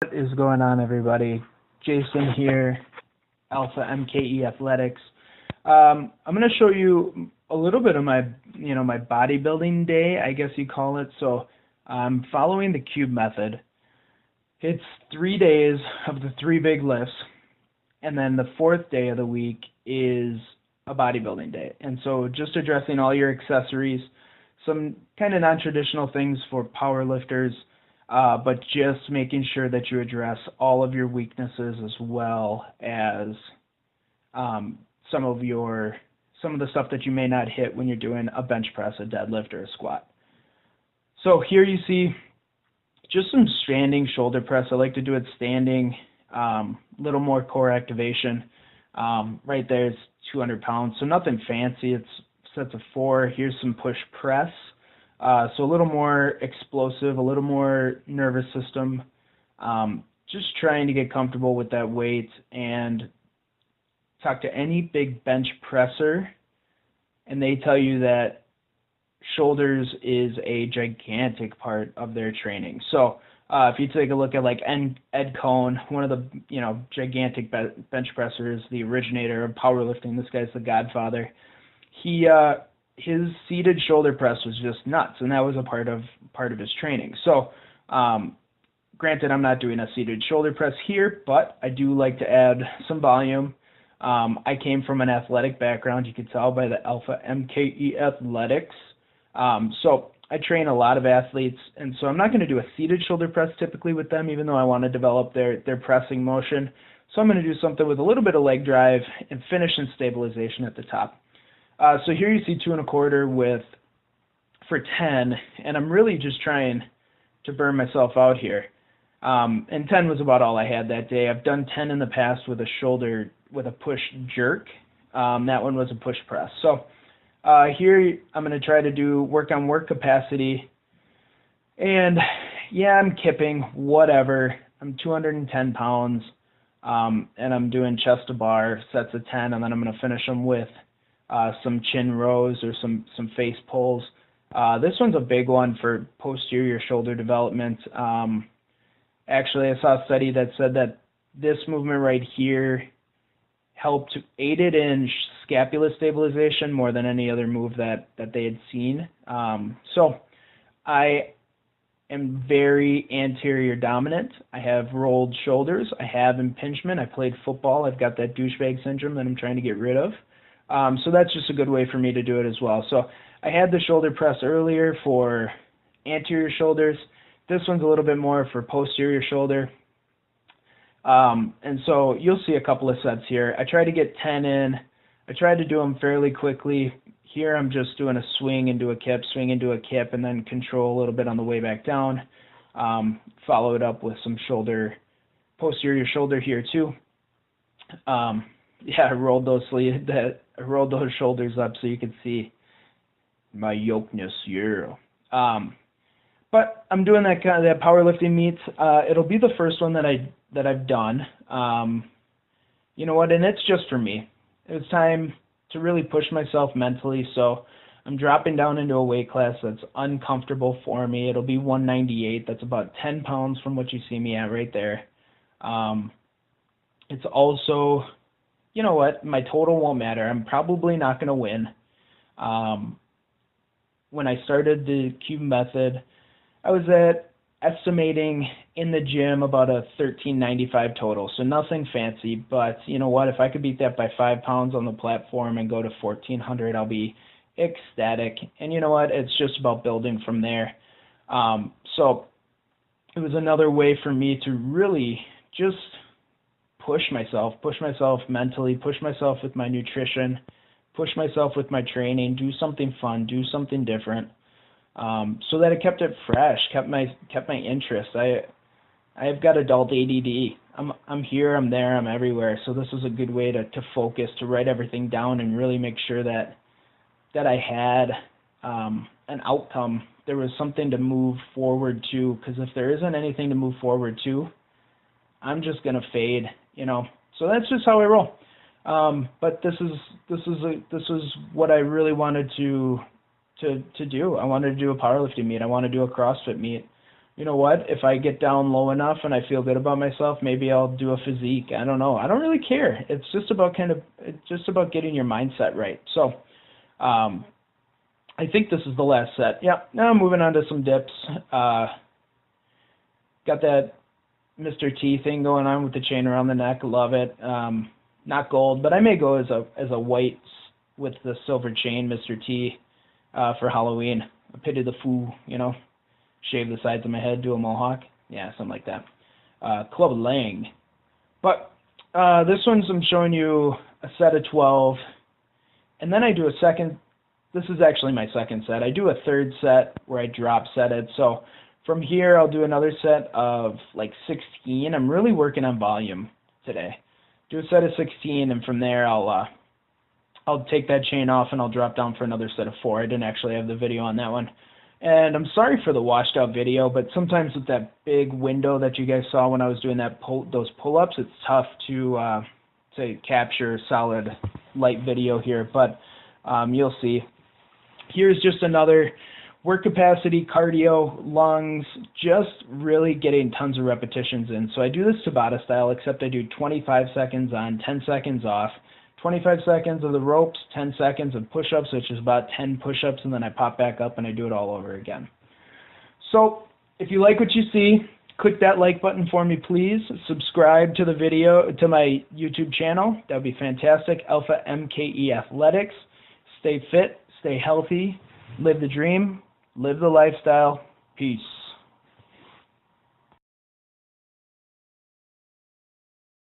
What is going on, everybody? Jason here, Alpha MKE Athletics. I'm going to show you a little bit of my bodybuilding day, I guess you call it. So I'm following the cube method. It's 3 days of the 3 big lifts, and then the 4th day of the week is a bodybuilding day. And so just addressing all your accessories, some kind of non-traditional things for power lifters, but just making sure that you address all of your weaknesses as well as some of the stuff that you may not hit when you're doing a bench press, a deadlift, or a squat. So here you see just some standing shoulder press. I like to do it standing, little more core activation. Right there is 200 pounds, so nothing fancy. It's sets of 4. Here's some push press. So a little more explosive, a little more nervous system. Just trying to get comfortable with that weight, and talk to any big bench presser, and they tell you that shoulders is a gigantic part of their training. So if you take a look at like Ed Cohn, one of the gigantic bench pressers, the originator of powerlifting, this guy's the godfather. His seated shoulder press was just nuts, and that was a part of his training. So granted, I'm not doing a seated shoulder press here, but I do like to add some volume. I came from an athletic background, you can tell by the Alpha MKE Athletics. So I train a lot of athletes, and so I'm not going to do a seated shoulder press typically with them, even though I want to develop their pressing motion. So I'm going to do something with a little bit of leg drive and finish and stabilization at the top. So here you see 2 1/4 for 10, and I'm really just trying to burn myself out here. And 10 was about all I had that day. I've done 10 in the past with a push jerk. That one was a push press. So here I'm going to try to work on work capacity. And yeah, I'm kipping, whatever. I'm 210 pounds, and I'm doing chest to bar, sets of 10, and then I'm going to finish them with some chin rows or some face pulls. This one's a big one for posterior shoulder development. Actually, I saw a study that said that this movement right here aided in scapula stabilization more than any other move that they had seen. So I am very anterior dominant. I have rolled shoulders. I have impingement. I played football. I've got that douchebag syndrome that I'm trying to get rid of. So that's just a good way for me to do it as well. So I had the shoulder press earlier for anterior shoulders. This one's a little bit more for posterior shoulder. And so you'll see a couple of sets here. I tried to get 10 in. I tried to do them fairly quickly. Here I'm just doing a swing into a kip, swing into a kip, and then control a little bit on the way back down. Follow it up with some posterior shoulder here too. Yeah, I rolled those shoulders up so you can see my yokeness here. But I'm doing that powerlifting meet. It'll be the first one that I've done. You know what? And it's just for me. It's time to really push myself mentally. So I'm dropping down into a weight class that's uncomfortable for me. It'll be 198. That's about 10 pounds from what you see me at right there. It's also, you know what? My total won't matter. I'm probably not going to win. When I started the cube method, I was estimating in the gym about a 1395 total, so nothing fancy, but you know what, if I could beat that by 5 pounds on the platform and go to 1400, I'll be ecstatic. And you know what, it's just about building from there. So it was another way for me to really just push myself mentally, push myself with my nutrition, push myself with my training, do something fun, do something different. So that it kept it fresh, kept my interest. I've got adult ADD. I'm here, I'm there, I'm everywhere. So this was a good way to focus, to write everything down, and really make sure that I had an outcome. There was something to move forward to, because if there isn't anything to move forward to, I'm just gonna fade, you know. So that's just how I roll. But this is what I really wanted to do. I wanted to do a powerlifting meet. I want to do a CrossFit meet. you know what, if I get down low enough and I feel good about myself, maybe I'll do a physique. I don't know. I don't really care. It's just about getting your mindset right. So I think this is the last set. Yeah, now I'm moving on to some dips. Got that Mr. T thing going on with the chain around the neck. Love it. Not gold, but I may go as a white with the silver chain, Mr. T, for Halloween. A pity the foo, you know, shave the sides of my head, do a mohawk. Yeah, something like that. Club Lang. But this one's, I'm showing you a set of 12, and then I do a second. This is actually my second set. I do a third set where I drop set it. So from here, I'll do another set of like 16. I'm really working on volume today. Do a set of 16, and from there, I'll take that chain off and I'll drop down for another set of 4. I didn't actually have the video on that one. And I'm sorry for the washed out video, but sometimes with that big window that you guys saw when I was doing those pull-ups, it's tough to capture solid light video here, but you'll see. Here's just another work capacity, cardio, lungs, just really getting tons of repetitions in. So I do this Tabata style, except I do 25 seconds on, 10 seconds off, 25 seconds of the ropes, 10 seconds of push-ups, which is about 10 push-ups, and then I pop back up and I do it all over again. So if you like what you see, click that like button for me, please. Subscribe to the video, to my YouTube channel. That would be fantastic. Alpha MKE Athletics. Stay fit, stay healthy, live the dream, live the lifestyle. Peace.